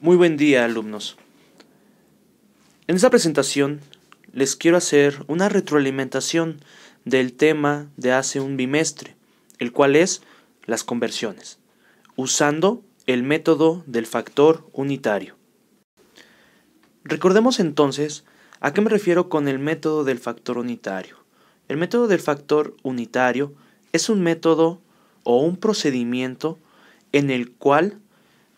Muy buen día, alumnos. En esta presentación les quiero hacer una retroalimentación del tema de hace un bimestre, el cual es las conversiones, usando el método del factor unitario. Recordemos entonces a qué me refiero con el método del factor unitario. El método del factor unitario es un método o un procedimiento en el cual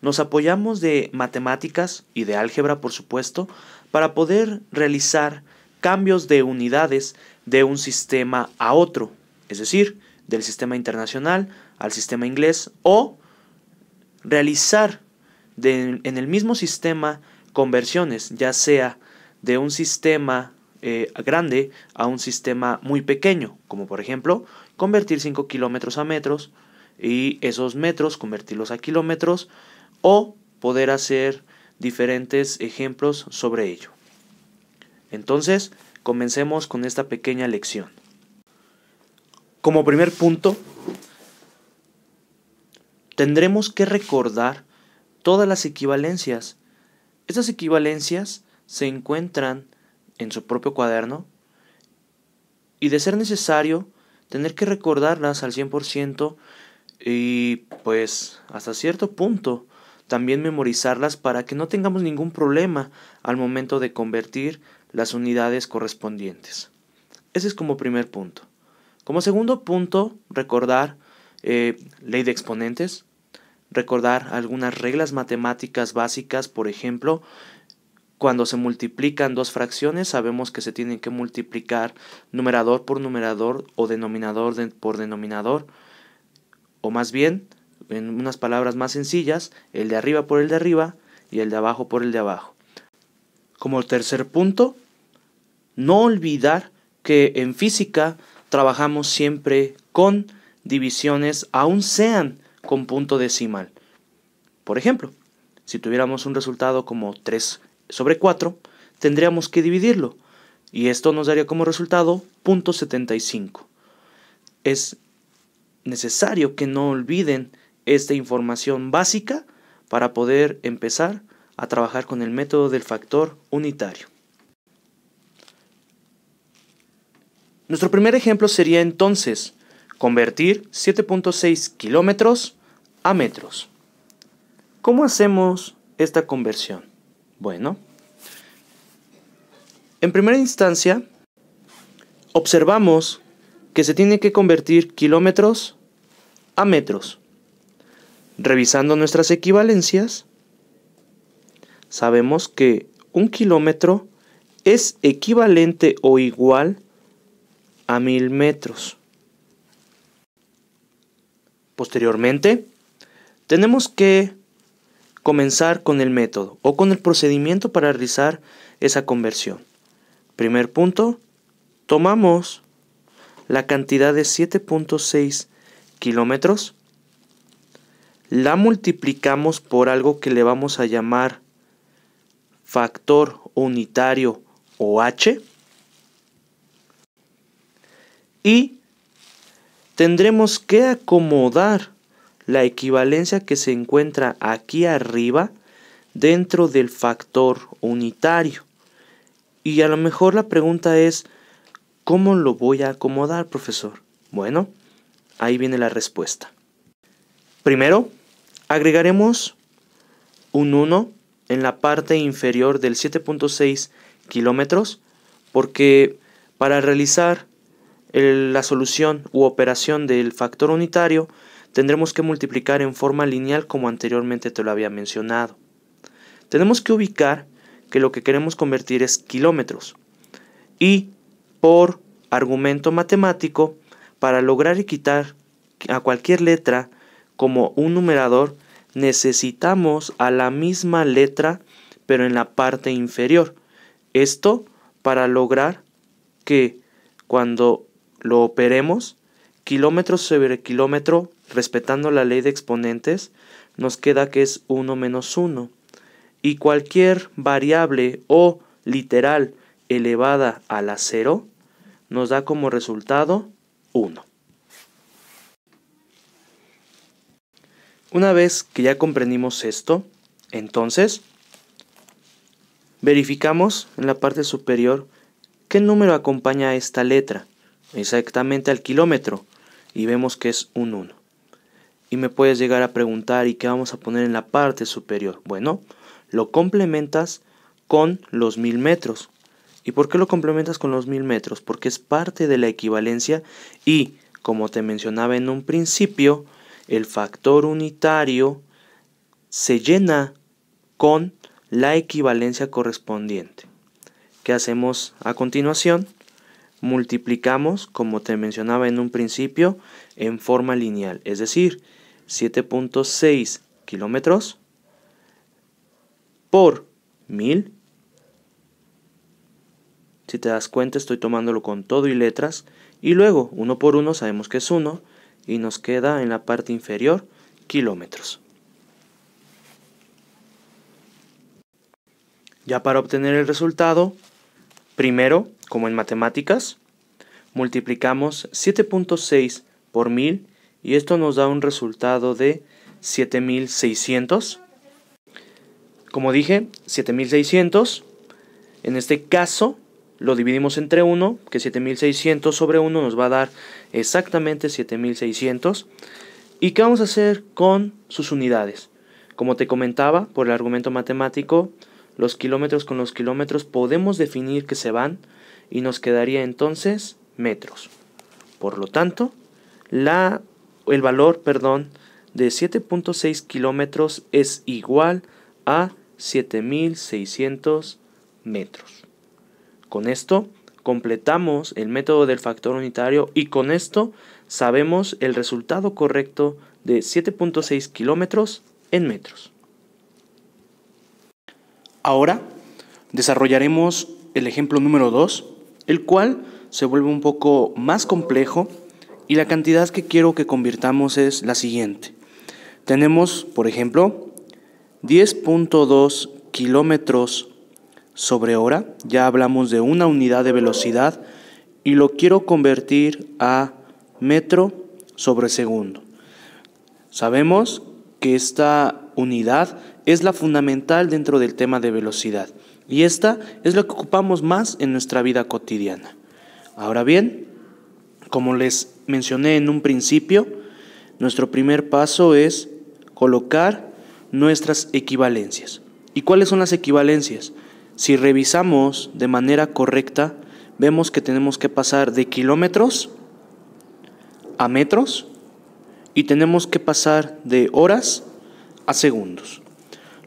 nos apoyamos de matemáticas y de álgebra, por supuesto, para poder realizar cambios de unidades de un sistema a otro, es decir, del sistema internacional al sistema inglés, o realizar en el mismo sistema conversiones, ya sea de un sistema grande a un sistema muy pequeño, como por ejemplo convertir 5 kilómetros a metros y esos metros convertirlos a kilómetros, o poder hacer diferentes ejemplos sobre ello. Entonces, comencemos con esta pequeña lección. Como primer punto, tendremos que recordar todas las equivalencias. Estas equivalencias se encuentran en su propio cuaderno y, de ser necesario, tener que recordarlas al 100% y pues hasta cierto punto también memorizarlas para que no tengamos ningún problema al momento de convertir las unidades correspondientes. Ese es como primer punto. Como segundo punto, recordar ley de exponentes, recordar algunas reglas matemáticas básicas. Por ejemplo, cuando se multiplican dos fracciones, sabemos que se tienen que multiplicar numerador por numerador o denominador por denominador, o más bien, en unas palabras más sencillas, el de arriba por el de arriba y el de abajo por el de abajo. Como tercer punto, no olvidar que en física trabajamos siempre con divisiones, aun sean con punto decimal. Por ejemplo, si tuviéramos un resultado como 3/4, tendríamos que dividirlo, y esto nos daría como resultado 0.75. Es necesario que no olviden esta información básica para poder empezar a trabajar con el método del factor unitario. Nuestro primer ejemplo sería entonces convertir 7.6 kilómetros a metros. ¿Cómo hacemos esta conversión? Bueno, en primera instancia, observamos que se tiene que convertir kilómetros a metros. Revisando nuestras equivalencias, sabemos que un kilómetro es equivalente o igual a 1000 metros. Posteriormente, tenemos que comenzar con el método o con el procedimiento para realizar esa conversión. Primer punto, tomamos la cantidad de 7.6 kilómetros, la multiplicamos por algo que le vamos a llamar factor unitario o h, y tendremos que acomodar la equivalencia que se encuentra aquí arriba dentro del factor unitario. Y a lo mejor la pregunta es, ¿cómo lo voy a acomodar, profesor? Bueno, ahí viene la respuesta. Primero, agregaremos un 1 en la parte inferior del 7.6 kilómetros, porque para realizar la solución u operación del factor unitario tendremos que multiplicar en forma lineal, como anteriormente te lo había mencionado. Tenemos que ubicar que lo que queremos convertir es kilómetros, y por argumento matemático, para lograr quitar a cualquier letra como un numerador, necesitamos a la misma letra pero en la parte inferior. Esto para lograr que cuando lo operemos, kilómetros sobre kilómetro, respetando la ley de exponentes, nos queda que es 1 menos 1. Y cualquier variable o literal elevada a la 0 nos da como resultado 1. Una vez que ya comprendimos esto, entonces Verificamos en la parte superior qué número acompaña a esta letra, exactamente al kilómetro, y vemos que es un 1. Y me puedes llegar a preguntar, ¿y qué vamos a poner en la parte superior? Bueno, lo complementas con los 1000 metros. ¿Y por qué lo complementas con los 1000 metros? Porque es parte de la equivalencia y, como te mencionaba en un principio, el factor unitario se llena con la equivalencia correspondiente. ¿Qué hacemos a continuación? Multiplicamos, como te mencionaba en un principio, en forma lineal, es decir, 7.6 kilómetros por 1000. Si te das cuenta, estoy tomándolo con todo y letras, y luego, uno por uno, sabemos que es 1, y nos queda en la parte inferior, kilómetros. Ya para obtener el resultado, primero, como en matemáticas, multiplicamos 7.6 por 1000 y esto nos da un resultado de 7600. Como dije, 7600. En este caso, lo dividimos entre 1, que 7600 sobre 1 nos va a dar exactamente 7600. ¿Y qué vamos a hacer con sus unidades? Como te comentaba, por el argumento matemático, los kilómetros con los kilómetros podemos definir que se van y nos quedaría entonces metros. Por lo tanto, el valor de 7.6 kilómetros es igual a 7600 metros. Con esto completamos el método del factor unitario y con esto sabemos el resultado correcto de 7.6 kilómetros en metros. Ahora desarrollaremos el ejemplo número 2, el cual se vuelve un poco más complejo y la cantidad que quiero que convirtamos es la siguiente. Tenemos, por ejemplo, 10.2 kilómetros sobre hora, ya hablamos de una unidad de velocidad y lo quiero convertir a metro sobre segundo. Sabemos que esta unidad es la fundamental dentro del tema de velocidad y esta es la que ocupamos más en nuestra vida cotidiana. Ahora bien, como les mencioné en un principio, nuestro primer paso es colocar nuestras equivalencias. ¿Y cuáles son las equivalencias? Si revisamos de manera correcta, vemos que tenemos que pasar de kilómetros a metros y tenemos que pasar de horas a segundos.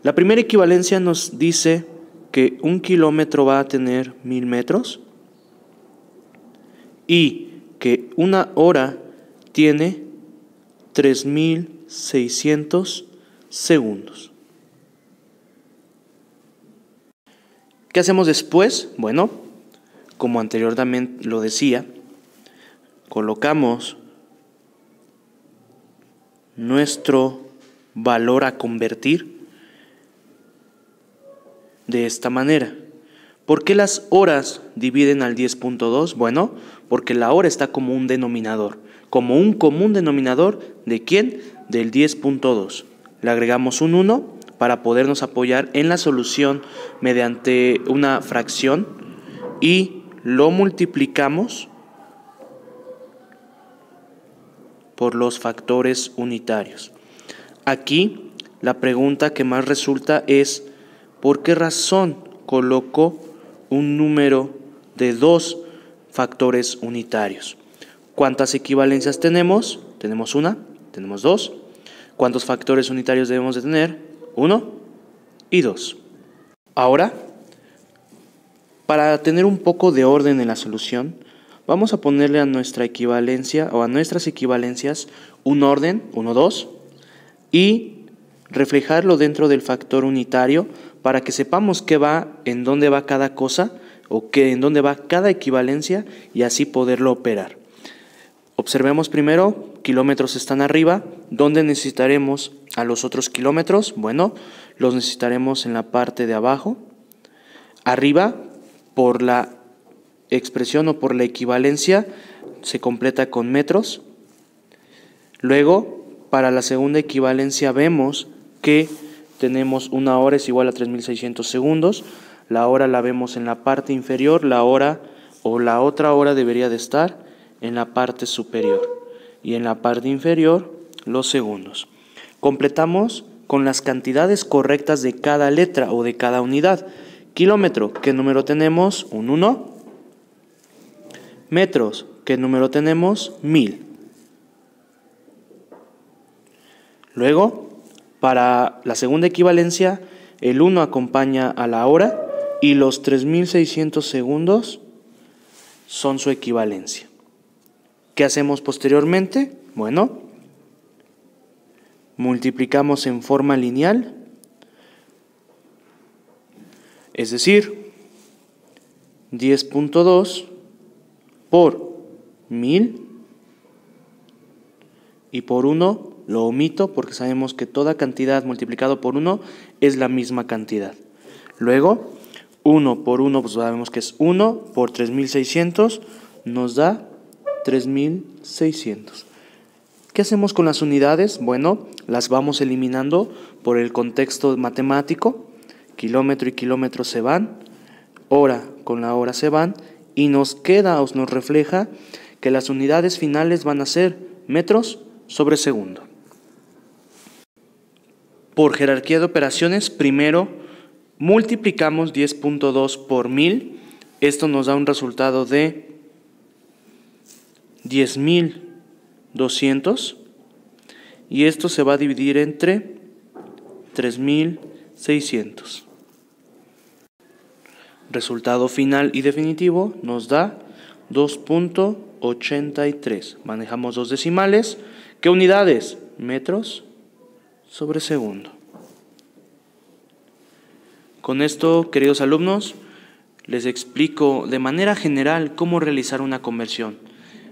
La primera equivalencia nos dice que un kilómetro va a tener 1000 metros y que una hora tiene 3600 segundos. ¿Qué hacemos después? Bueno, como anteriormente lo decía, colocamos nuestro valor a convertir de esta manera. ¿Por qué las horas dividen al 10.2? Bueno, porque la hora está como un denominador, como un común denominador ¿de quién? Del 10.2. Le agregamos un 1 para podernos apoyar en la solución mediante una fracción y lo multiplicamos por los factores unitarios. Aquí la pregunta que más resulta es ¿por qué razón coloco un número de 2 factores unitarios? ¿Cuántas equivalencias tenemos? Tenemos una, tenemos 2. ¿Cuántos factores unitarios debemos de tener? 1 y 2. Ahora, para tener un poco de orden en la solución, vamos a ponerle a nuestra equivalencia o a nuestras equivalencias un orden, 1, 2, y reflejarlo dentro del factor unitario para que sepamos qué va, en dónde va cada cosa o en dónde va cada equivalencia y así poderlo operar. Observemos primero, kilómetros están arriba. ¿Dónde necesitaremos a los otros kilómetros? Bueno, los necesitaremos en la parte de abajo. Arriba, por la expresión o por la equivalencia, se completa con metros. Luego, para la segunda equivalencia vemos que tenemos una hora es igual a 3600 segundos. La hora la vemos en la parte inferior, la hora o la otra hora debería de estar en la parte superior y en la parte inferior los segundos. Completamos con las cantidades correctas de cada letra o de cada unidad. Kilómetro, ¿qué número tenemos? Un 1. Metros, ¿qué número tenemos? 1000. Luego, para la segunda equivalencia, el 1 acompaña a la hora y los 3600 segundos son su equivalencia. ¿Qué hacemos posteriormente? Bueno, multiplicamos en forma lineal, es decir, 10.2 por 1000 y por 1 lo omito porque sabemos que toda cantidad multiplicado por 1 es la misma cantidad. Luego, 1 por 1, pues sabemos que es 1 por 3600, nos da 3600. ¿Qué hacemos con las unidades? Bueno, las vamos eliminando por el contexto matemático. Kilómetro y kilómetro se van, hora con la hora se van, y nos queda o nos refleja que las unidades finales van a ser metros sobre segundo. Por jerarquía de operaciones, primero multiplicamos 10.2 por 1000. Esto nos da un resultado de 10.200 y esto se va a dividir entre 3.600. Resultado final y definitivo nos da 2.83. Manejamos dos decimales. ¿Qué unidades? Metros sobre segundo. Con esto, queridos alumnos, les explico de manera general cómo realizar una conversión.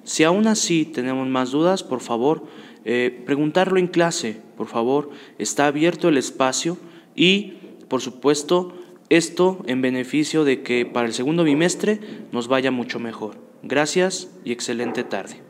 Si aún así tenemos más dudas, por favor, preguntarlo en clase. Por favor, está abierto el espacio y, por supuesto, esto en beneficio de que para el segundo bimestre nos vaya mucho mejor. Gracias y excelente tarde.